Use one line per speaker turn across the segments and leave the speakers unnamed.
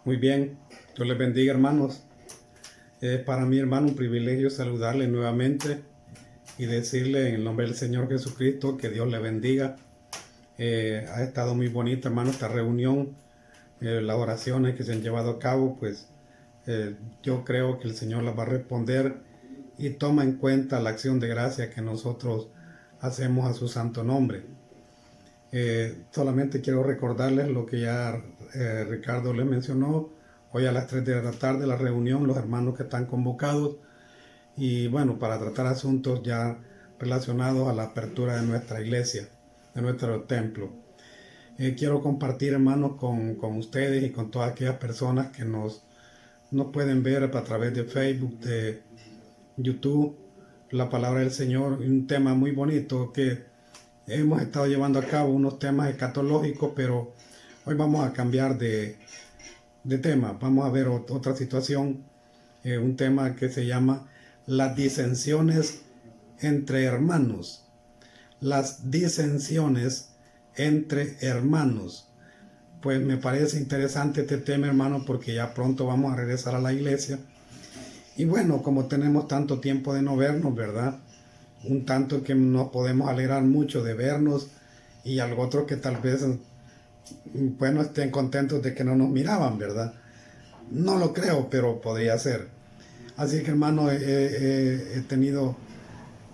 Muy bien, Dios les bendiga, hermanos. Es para mí, hermano, un privilegio saludarle nuevamente y decirle en el nombre del Señor Jesucristo que Dios le bendiga. Ha estado muy bonita, hermano, esta reunión, las oraciones que se han llevado a cabo, pues yo creo que el Señor las va a responder y toma en cuenta la acción de gracia que nosotros hacemos a su santo nombre. Solamente quiero recordarles lo que ya Ricardo les mencionó. Hoy a las 3 de la tarde la reunión, los hermanos que están convocados. Y bueno, para tratar asuntos ya relacionados a la apertura de nuestra iglesia, de nuestro templo. Quiero compartir, hermanos, con ustedes y con todas aquellas personas que nos pueden ver a través de Facebook, de YouTube, la palabra del Señor. Un tema muy bonito que hemos estado llevando a cabo, unos temas escatológicos, pero hoy vamos a cambiar de tema. Vamos a ver otra situación, un tema que se llama las disensiones entre hermanos. Las disensiones entre hermanos. Pues me parece interesante este tema, hermano, porque ya pronto vamos a regresar a la iglesia. Y bueno, como tenemos tanto tiempo de no vernos, ¿verdad? Un tanto que nos podemos alegrar mucho de vernos y algo otro que tal vez, bueno, estén contentos de que no nos miraban, ¿verdad? No lo creo, pero podría ser. Así que, hermano, he tenido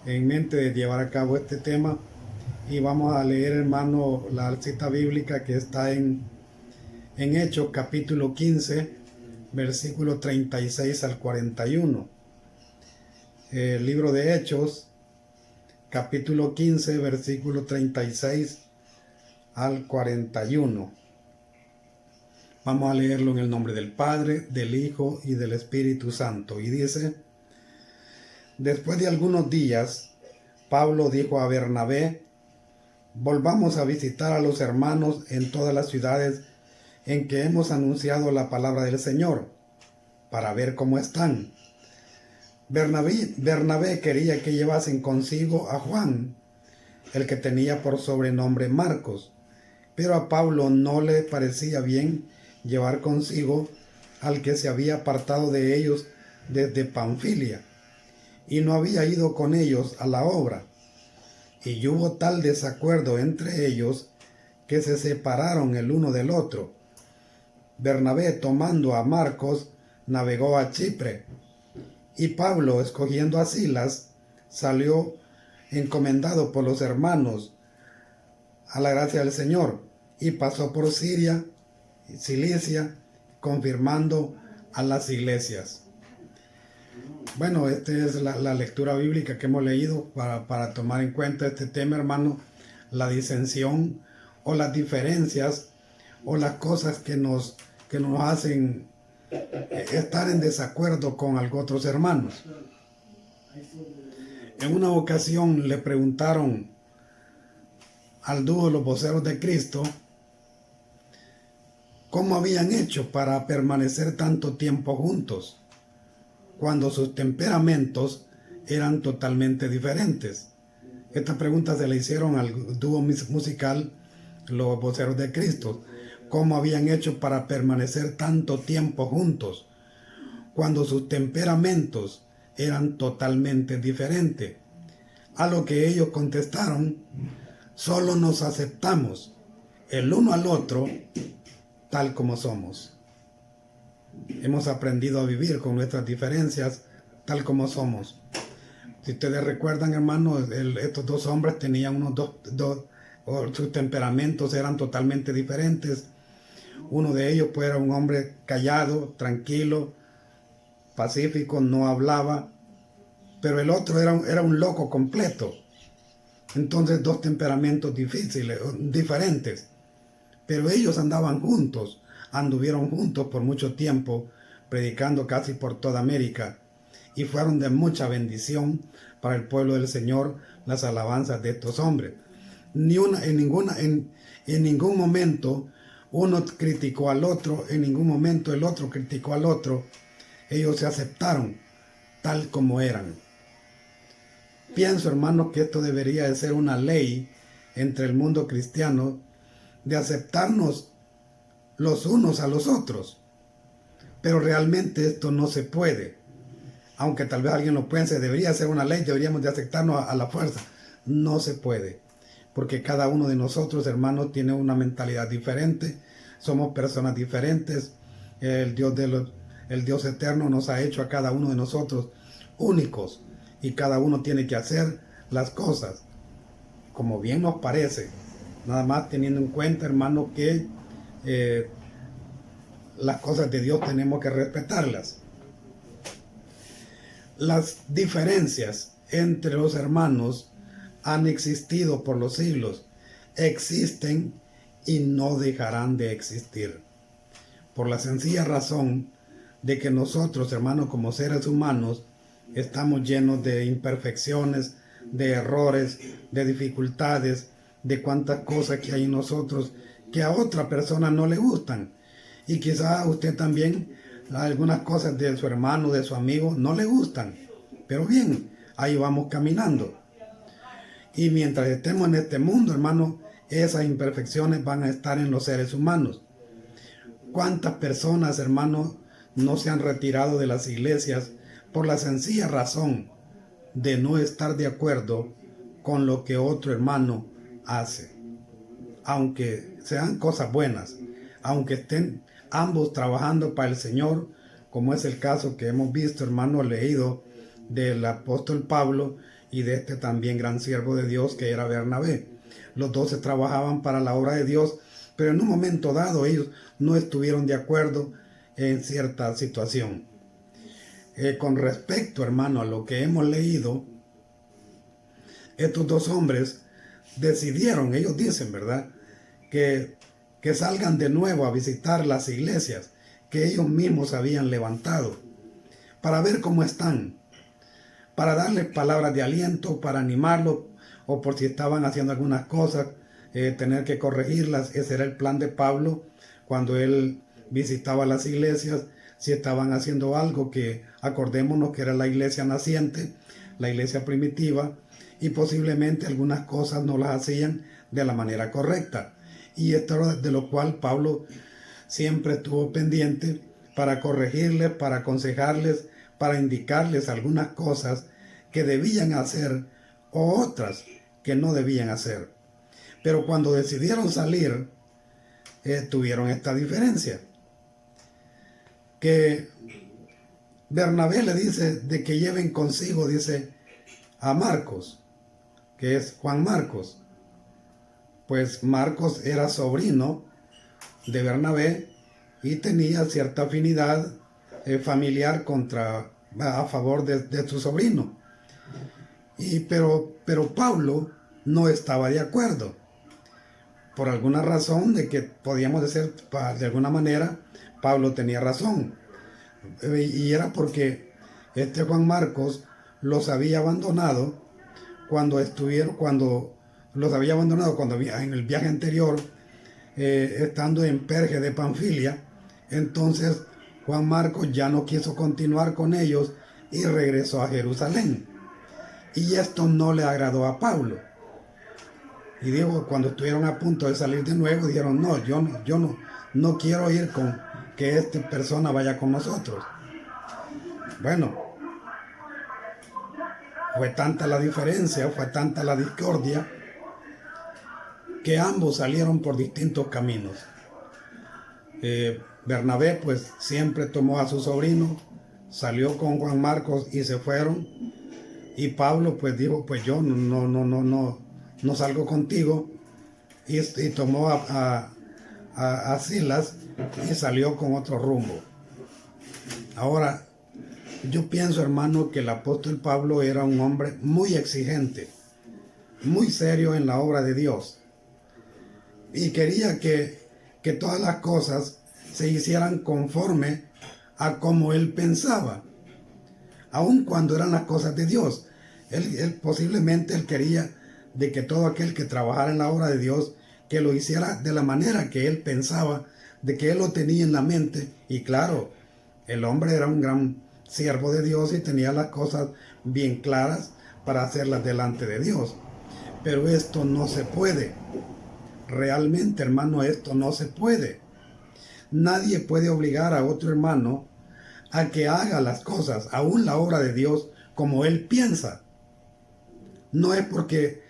en mente de llevar a cabo este tema y vamos a leer, hermano, la cita bíblica que está en Hechos capítulo 15, versículo 36 al 41. El libro de Hechos capítulo 15, versículo 36 al 41. Vamos a leerlo en el nombre del Padre, del Hijo y del Espíritu Santo. Y dice: después de algunos días, Pablo dijo a Bernabé: volvamos a visitar a los hermanos en todas las ciudades en que hemos anunciado la palabra del Señor, para ver cómo están. Bernabé quería que llevasen consigo a Juan, el que tenía por sobrenombre Marcos, pero a Pablo no le parecía bien llevar consigo al que se había apartado de ellos desde Panfilia, y no había ido con ellos a la obra. Y hubo tal desacuerdo entre ellos que se separaron el uno del otro. Bernabé, tomando a Marcos, navegó a Chipre, y Pablo, escogiendo a Silas, salió encomendado por los hermanos a la gracia del Señor, y pasó por Siria y Cilicia, confirmando a las iglesias. Bueno, esta es la lectura bíblica que hemos leído para tomar en cuenta este tema, hermano, la disensión o las diferencias o las cosas que nos hacen estar en desacuerdo con otros hermanos. En una ocasión le preguntaron al dúo Los Voceros de Cristo cómo habían hecho para permanecer tanto tiempo juntos, cuando sus temperamentos eran totalmente diferentes. Esta pregunta se le hicieron al dúo musical Los Voceros de Cristo. ¿Cómo habían hecho para permanecer tanto tiempo juntos, cuando sus temperamentos eran totalmente diferentes? A lo que ellos contestaron: solo nos aceptamos el uno al otro tal como somos. Hemos aprendido a vivir con nuestras diferencias tal como somos. Si ustedes recuerdan, hermanos, estos dos hombres tenían sus temperamentos eran totalmente diferentes. Uno de ellos pues era un hombre callado, tranquilo, pacífico, no hablaba, pero el otro era un loco completo. Entonces, dos temperamentos diferentes, pero ellos anduvieron juntos por mucho tiempo, predicando casi por toda América, y fueron de mucha bendición para el pueblo del Señor las alabanzas de estos hombres. En ningún momento uno criticó al otro, en ningún momento el otro criticó al otro. Ellos se aceptaron tal como eran. Pienso, hermanos, que esto debería de ser una ley entre el mundo cristiano, de aceptarnos los unos a los otros. Pero realmente esto no se puede. Aunque tal vez alguien lo piense, debería ser una ley, deberíamos de aceptarnos a la fuerza. No se puede. Porque cada uno de nosotros, hermanos, tiene una mentalidad diferente. Somos personas diferentes. El Dios eterno nos ha hecho a cada uno de nosotros únicos. Y cada uno tiene que hacer las cosas como bien nos parece. Nada más teniendo en cuenta, hermano, que las cosas de Dios tenemos que respetarlas. Las diferencias entre los hermanos han existido por los siglos, existen y no dejarán de existir. Por la sencilla razón de que nosotros, hermanos, como seres humanos, estamos llenos de imperfecciones, de errores, de dificultades, de cuantas cosas que hay en nosotros que a otra persona no le gustan. Y quizá a usted también algunas cosas de su hermano, de su amigo, no le gustan. Pero bien, ahí vamos caminando. Y mientras estemos en este mundo, hermano, esas imperfecciones van a estar en los seres humanos. ¿Cuántas personas, hermanos, no se han retirado de las iglesias por la sencilla razón de no estar de acuerdo con lo que otro hermano hace? Aunque sean cosas buenas, aunque estén ambos trabajando para el Señor, como es el caso que hemos visto, hermano, leído del apóstol Pablo y de este también gran siervo de Dios que era Bernabé. Los dos se trabajaban para la obra de Dios, pero en un momento dado ellos no estuvieron de acuerdo en cierta situación. Con respecto, hermano, a lo que hemos leído, estos dos hombres decidieron, ellos dicen, ¿verdad?, que salgan de nuevo a visitar las iglesias que ellos mismos habían levantado, para ver cómo están, para darles palabras de aliento, para animarlos, o por si estaban haciendo algunas cosas, tener que corregirlas. Ese era el plan de Pablo cuando él visitaba las iglesias, si estaban haciendo algo que, acordémonos que era la iglesia naciente, la iglesia primitiva, y posiblemente algunas cosas no las hacían de la manera correcta. Y esto era de lo cual Pablo siempre estuvo pendiente para corregirles, para aconsejarles, para indicarles algunas cosas que debían hacer o otras que no debían hacer. Pero cuando decidieron salir, tuvieron esta diferencia. Que Bernabé le dice de que lleven consigo, dice, a Marcos, que es Juan Marcos. Pues Marcos era sobrino de Bernabé y tenía cierta afinidad familiar a favor de su sobrino. Pero Pablo no estaba de acuerdo. Por alguna razón de que podíamos decir, de alguna manera, Pablo tenía razón. Y era porque este Juan Marcos los había abandonado en el viaje anterior, estando en Perge de Panfilia. Entonces Juan Marcos ya no quiso continuar con ellos y regresó a Jerusalén. Y esto no le agradó a Pablo. Y dijo, cuando estuvieron a punto de salir de nuevo, dijeron, no, yo no quiero ir con que esta persona vaya con nosotros. Bueno, fue tanta la diferencia, fue tanta la discordia, que ambos salieron por distintos caminos. Bernabé pues siempre tomó a su sobrino, salió con Juan Marcos y se fueron. Y Pablo pues dijo, pues yo no salgo contigo, y tomó a Silas y salió con otro rumbo. Ahora, yo pienso, hermano, que el apóstol Pablo era un hombre muy exigente, muy serio en la obra de Dios, y quería que todas las cosas se hicieran conforme a como él pensaba, aun cuando eran las cosas de Dios. Posiblemente él quería de que todo aquel que trabajara en la obra de Dios, que lo hiciera de la manera que él pensaba, de que él lo tenía en la mente. Y claro, el hombre era un gran siervo de Dios y tenía las cosas bien claras para hacerlas delante de Dios. Pero esto no se puede. Realmente, hermano, esto no se puede. Nadie puede obligar a otro hermano a que haga las cosas, aún la obra de Dios, como él piensa. No es porque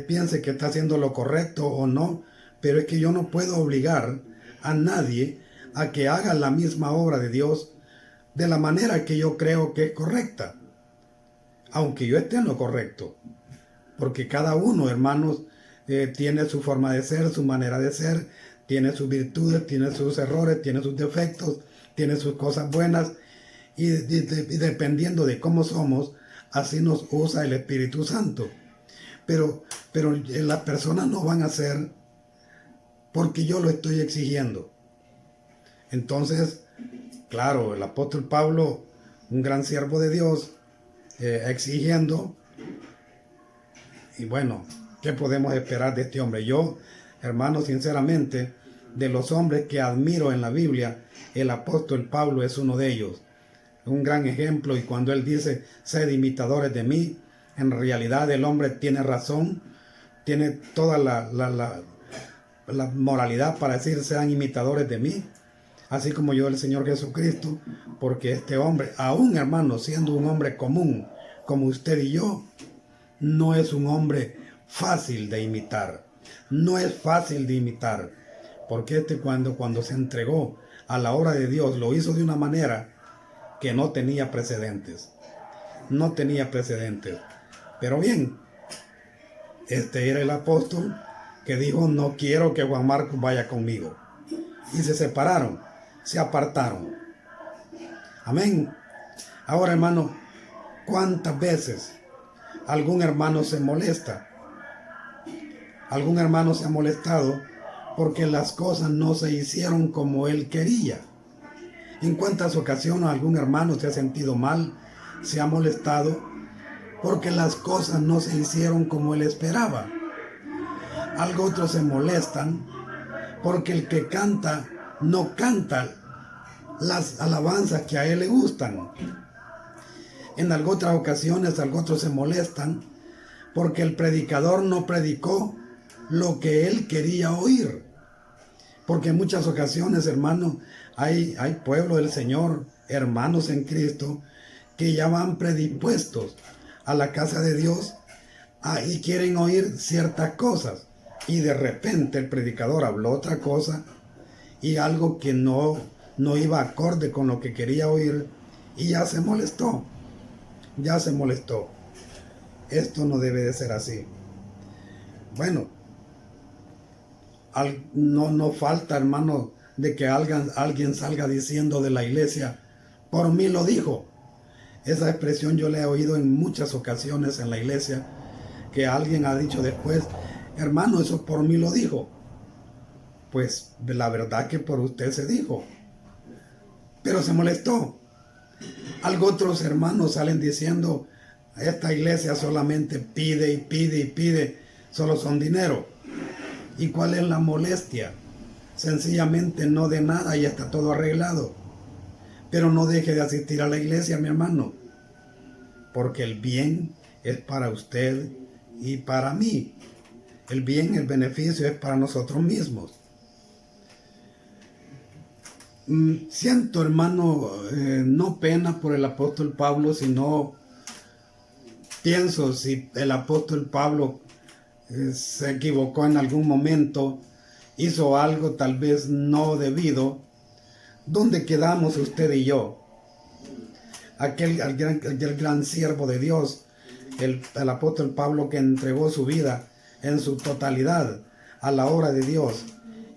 piense que está haciendo lo correcto o no, pero es que yo no puedo obligar a nadie a que haga la misma obra de Dios de la manera que yo creo que es correcta, aunque yo esté en lo correcto, porque cada uno, hermanos, tiene su forma de ser, su manera de ser, tiene sus virtudes, tiene sus errores, tiene sus defectos, tiene sus cosas buenas, y dependiendo de cómo somos, así nos usa el Espíritu Santo. Pero las personas no van a ser porque yo lo estoy exigiendo. Entonces, claro, el apóstol Pablo, un gran siervo de Dios, exigiendo. Y bueno, ¿qué podemos esperar de este hombre? Yo, hermano, sinceramente, de los hombres que admiro en la Biblia, el apóstol Pablo es uno de ellos. Un gran ejemplo, y cuando él dice, sed imitadores de mí, en realidad el hombre tiene razón, tiene toda la moralidad para decir, sean imitadores de mí, así como yo del Señor Jesucristo, porque este hombre, aún hermano, siendo un hombre común, como usted y yo, no es un hombre fácil de imitar. No es fácil de imitar, porque cuando se entregó a la obra de Dios, lo hizo de una manera que no tenía precedentes. No tenía precedentes. Pero bien, este era el apóstol que dijo, no quiero que Juan Marcos vaya conmigo. Y se separaron, se apartaron. Amén. Ahora, hermano, ¿cuántas veces algún hermano se molesta? Algún hermano se ha molestado porque las cosas no se hicieron como él quería. ¿En cuántas ocasiones algún hermano se ha sentido mal, se ha molestado porque las cosas no se hicieron como él esperaba? Algo otros se molestan porque el que canta no canta las alabanzas que a él le gustan. En algunas otras ocasiones, algo otros se molestan porque el predicador no predicó lo que él quería oír. Porque en muchas ocasiones, hermano, hay pueblo del Señor, hermanos en Cristo, que ya van predispuestos a la casa de Dios y quieren oír ciertas cosas. Y de repente el predicador habló otra cosa y algo que no iba acorde con lo que quería oír y ya se molestó. Ya se molestó. Esto no debe de ser así. Bueno, no falta, hermano, de que alguien salga diciendo de la iglesia, por mí lo dijo. Esa expresión yo la he oído en muchas ocasiones en la iglesia, que alguien ha dicho después, hermano, eso por mí lo dijo. Pues la verdad que por usted se dijo. Pero se molestó. Algo otros hermanos salen diciendo, esta iglesia solamente pide y pide y pide, solo son dinero. ¿Y cuál es la molestia? Sencillamente no de nada y está todo arreglado. Pero no deje de asistir a la iglesia, mi hermano, porque el bien es para usted y para mí. El bien, el beneficio es para nosotros mismos. Siento, hermano, no pena por el apóstol Pablo, sino pienso si el apóstol Pablo se equivocó en algún momento, hizo algo tal vez no debido. ¿Dónde quedamos usted y yo? Aquel gran siervo de Dios, el apóstol Pablo, que entregó su vida en su totalidad a la obra de Dios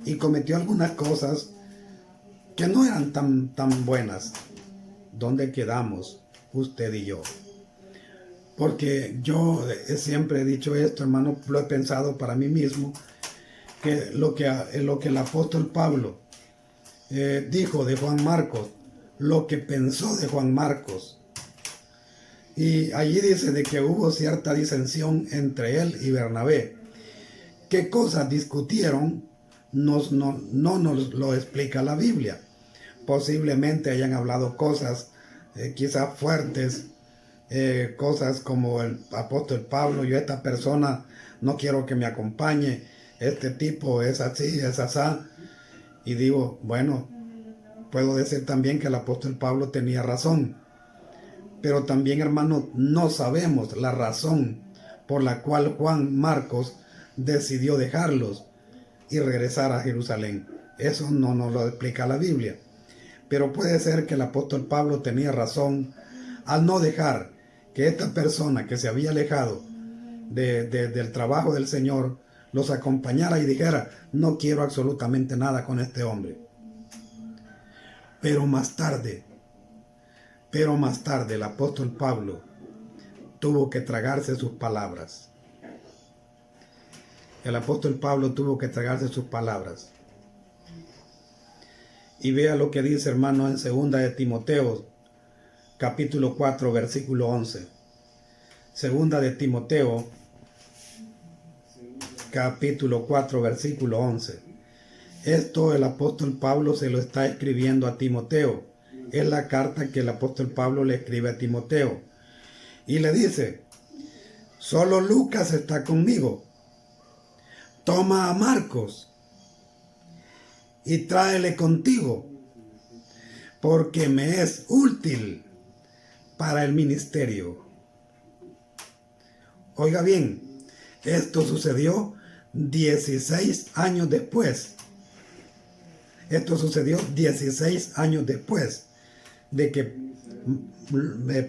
y cometió algunas cosas que no eran tan buenas. ¿Dónde quedamos usted y yo? Porque yo siempre he dicho esto, hermano, lo he pensado para mí mismo, que lo que el apóstol Pablo dijo de Juan Marcos, lo que pensó de Juan Marcos. Y allí dice de que hubo cierta disensión entre él y Bernabé. ¿Qué cosas discutieron? No nos lo explica la Biblia. Posiblemente hayan hablado cosas quizás fuertes, cosas como el apóstol Pablo, yo esta persona no quiero que me acompañe, este tipo es así, es asá. Y digo, bueno, puedo decir también que el apóstol Pablo tenía razón. Pero también, hermanos, no sabemos la razón por la cual Juan Marcos decidió dejarlos y regresar a Jerusalén. Eso no nos lo explica la Biblia. Pero puede ser que el apóstol Pablo tenía razón al no dejar que esta persona que se había alejado del trabajo del Señor los acompañara y dijera: no quiero absolutamente nada con este hombre. Pero más tarde el apóstol Pablo tuvo que tragarse sus palabras. El apóstol Pablo tuvo que tragarse sus palabras. Y vea lo que dice, hermano, en 2 de Timoteo, capítulo 4, versículo 11. 2 de Timoteo, capítulo 4, versículo 11. Esto el apóstol Pablo se lo está escribiendo a Timoteo. Es la carta que el apóstol Pablo le escribe a Timoteo. Y le dice: solo Lucas está conmigo. Toma a Marcos y tráele contigo, porque me es útil para el ministerio. Oiga bien, esto sucedió 16 años después. Esto sucedió 16 años después de que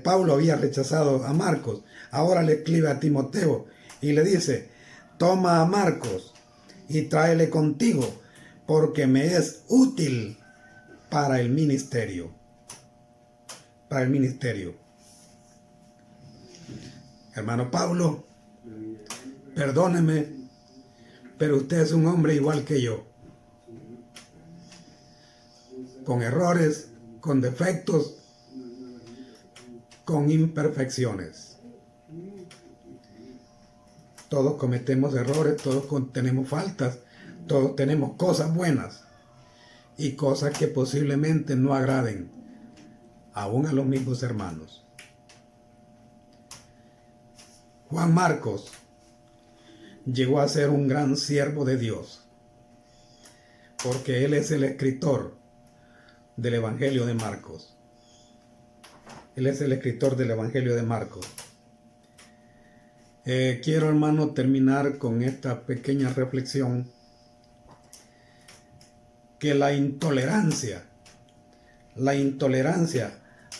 Pablo había rechazado a Marcos. Ahora le escribe a Timoteo y le dice: toma a Marcos y tráele contigo, porque me es útil para el ministerio. Para el ministerio. Hermano Pablo, perdóneme, pero usted es un hombre igual que yo, con errores, con defectos, con imperfecciones. Todos cometemos errores, todos tenemos faltas, todos tenemos cosas buenas y cosas que posiblemente no agraden aún a los mismos hermanos. Juan Marcos llegó a ser un gran siervo de Dios, porque él es el escritor del Evangelio de Marcos. Él es el escritor del Evangelio de Marcos. Quiero, hermano, terminar con esta pequeña reflexión, que la intolerancia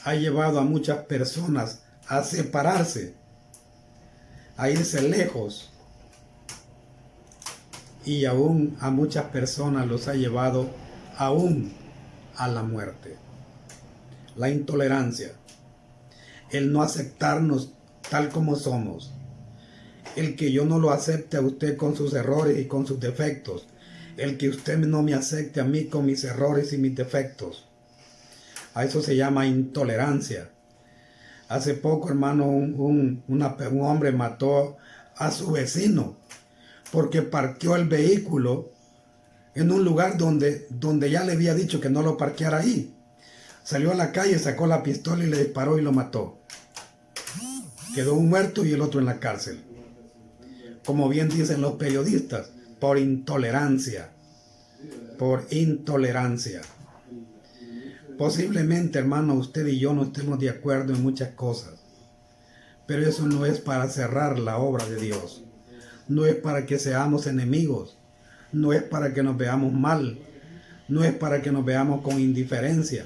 ha llevado a muchas personas a separarse, a irse lejos, y aún a muchas personas los ha llevado aún a la muerte. La intolerancia, el no aceptarnos tal como somos, el que yo no lo acepte a usted con sus errores y con sus defectos, el que usted no me acepte a mí con mis errores y mis defectos. A eso se llama intolerancia. Hace poco, hermano, un hombre mató a su vecino porque parqueó el vehículo en un lugar donde ya le había dicho que no lo parqueara ahí. Salió a la calle, sacó la pistola y le disparó y lo mató. Quedó un muerto y el otro en la cárcel. Como bien dicen los periodistas, por intolerancia. Por intolerancia. Posiblemente, hermano, usted y yo no estemos de acuerdo en muchas cosas, pero eso no es para cerrar la obra de Dios. No es para que seamos enemigos. No es para que nos veamos mal. No es para que nos veamos con indiferencia.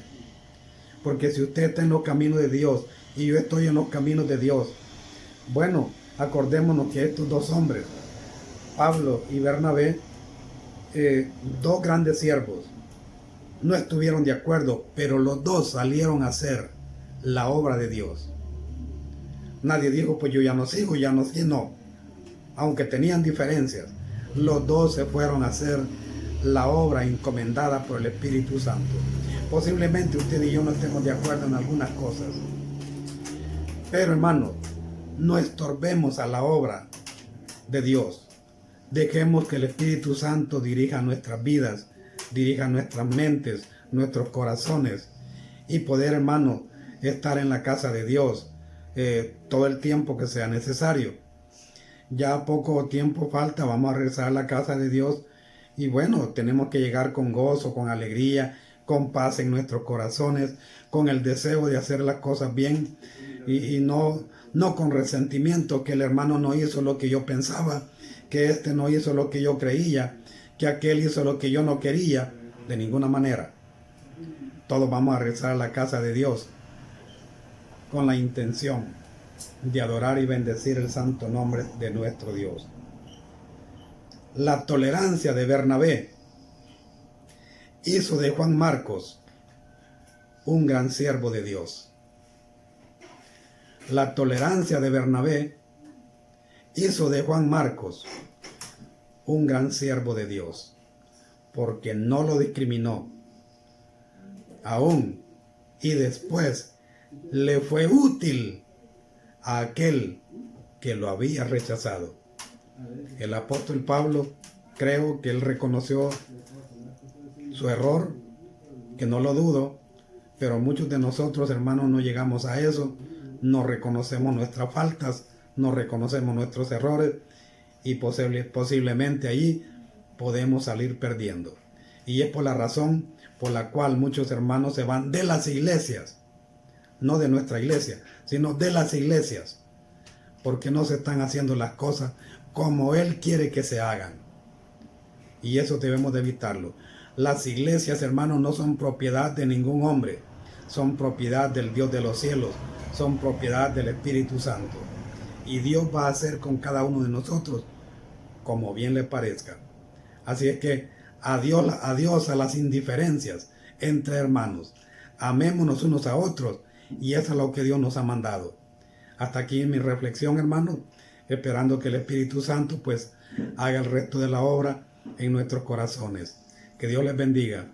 Porque si usted está en los caminos de Dios y yo estoy en los caminos de Dios, bueno, acordémonos que estos dos hombres, Pablo y Bernabé, dos grandes siervos, no estuvieron de acuerdo, pero los dos salieron a hacer la obra de Dios. Nadie dijo: pues yo ya no sigo, no. Aunque tenían diferencias, los dos se fueron a hacer la obra encomendada por el Espíritu Santo. Posiblemente usted y yo no estemos de acuerdo en algunas cosas, pero, hermanos, no estorbemos a la obra de Dios. Dejemos que el Espíritu Santo dirija nuestras vidas, dirija nuestras mentes, nuestros corazones, y poder, hermano, estar en la casa de Dios todo el tiempo que sea necesario. Ya poco tiempo falta, vamos a regresar a la casa de Dios, y bueno, tenemos que llegar con gozo, con alegría, con paz en nuestros corazones, con el deseo de hacer las cosas bien y no con resentimiento, que el hermano no hizo lo que yo pensaba, que este no hizo lo que yo creía, que aquel hizo lo que yo no quería. De ninguna manera. Todos vamos a regresar a la casa de Dios con la intención de adorar y bendecir el santo nombre de nuestro Dios. La tolerancia de Bernabé hizo de Juan Marcos un gran siervo de Dios. La tolerancia de Bernabé hizo de Juan Marcos un gran siervo de Dios, porque no lo discriminó. Aún y después le fue útil a aquel que lo había rechazado. El apóstol Pablo, creo que él reconoció su error, que no lo dudo, pero muchos de nosotros, hermanos, no llegamos a eso, no reconocemos nuestras faltas, no reconocemos nuestros errores y posiblemente ahí podemos salir perdiendo. Y es por la razón por la cual muchos hermanos se van de las iglesias, no de nuestra iglesia, sino de las iglesias, porque no se están haciendo las cosas como Él quiere que se hagan. Y eso debemos de evitarlo. Las iglesias, hermanos, no son propiedad de ningún hombre, son propiedad del Dios de los cielos, son propiedad del Espíritu Santo. Y Dios va a hacer con cada uno de nosotros como bien le parezca. Así es que adiós a las indiferencias entre hermanos. Amémonos unos a otros, y eso es lo que Dios nos ha mandado. Hasta aquí mi reflexión, hermanos, esperando que el Espíritu Santo pues haga el resto de la obra en nuestros corazones. Que Dios les bendiga.